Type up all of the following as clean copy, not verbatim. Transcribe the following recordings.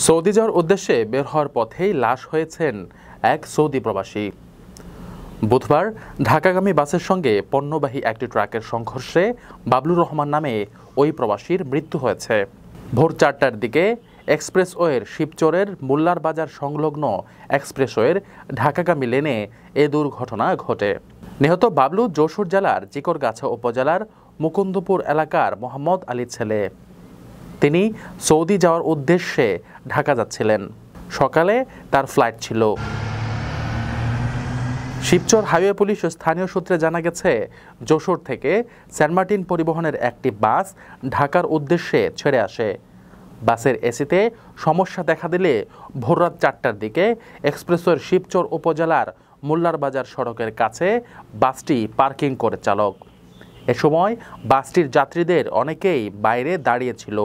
Saudi যাওয়ার উদ্দেশ্যে বের হওয়ার পথেই লাশ হয়েছেন এক সৌদি প্রবাসী। বুধবার ঢাকাগামী বাসের সঙ্গে পণ্যবাহী একটি ট্রাকের সংঘর্ষে বাবলুর রহমান নামে ওই প্রবাসীর মৃত্যু হয়েছে। ভোর 4টার দিকে এক্সপ্রেসওয়ের শিবচরের মোল্লার বাজার সংলগ্ন এক্সপ্রেসওয়ের ঢাকাগামী লেনে এ দুর্ঘটনা ঘটে। নিহত বাবলু যশোর জেলার চিকরগাছা উপজেলার মুকুন্দপুর এলাকার মোহাম্মদ আলীর ছেলে। তিনি সৌদি যাওয়ার উদ্দেশ্যে ঢাকা যাচ্ছিলেন। সকালে তার ফ্লাইট ছিল। শিবচর হাইওয়ে পুলিশ ও স্থানীয় সূত্রে জানা গেছে, যশোর থেকে সেন্ট মার্টিন পরিবহনের একটি বাস ঢাকার উদ্দেশ্যে ছেড়ে আসে। বাসের এসিতে সমস্যা দেখা দিলে ভোররাত 4টার দিকে এক্সপ্রেসওয়ের শিবচর উপজেলার মোল্লার বাজার সড়কের কাছে বাসটি পার্কিং করে চালক। এ সময় বাসটির যাত্রীদের অনেকেই বাইরে দাঁড়িয়ে ছিল।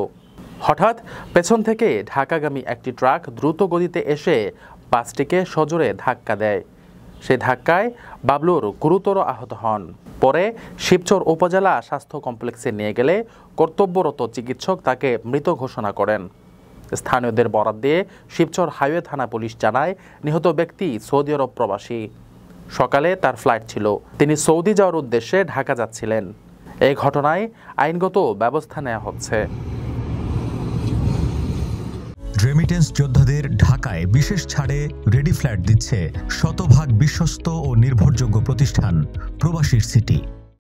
হঠাৎ পেছন থেকে ঢাকাগামী একটি ট্রাক দ্রুত গতিতে এসে বাসটিকে সজোরে ধাক্কা দেয়। সেই ধাক্কায় বাবলুর গুরুতর আহত হন। পরে শিবচর উপজেলা স্বাস্থ্য কমপ্লেক্সে নিয়ে গেলে কর্তব্যরত চিকিৎসক তাকে মৃত ঘোষণা করেন। স্থানীয়দের বরাত দিয়ে শিবচর হাইওয়ে থানা পুলিশ জানায়, নিহত ব্যক্তি সৌদি আরব প্রবাসী। সকালে তার ফ্লাইট ছিল। তিনি সৌদি যাওয়ার উদ্দেশ্যে ঢাকা যাচ্ছিলেন। এই ঘটনায় আইনগত ব্যবস্থা নেওয়া হচ্ছে। রেমিটেন্স যোদ্ধাদের ঢাকায় বিশেষ ছাড়ে রেডি ফ্ল্যাট দিচ্ছে শতভাগ বিশ্বস্ত ও নির্ভরযোগ্য প্রতিষ্ঠান প্রবাসীর সিটি।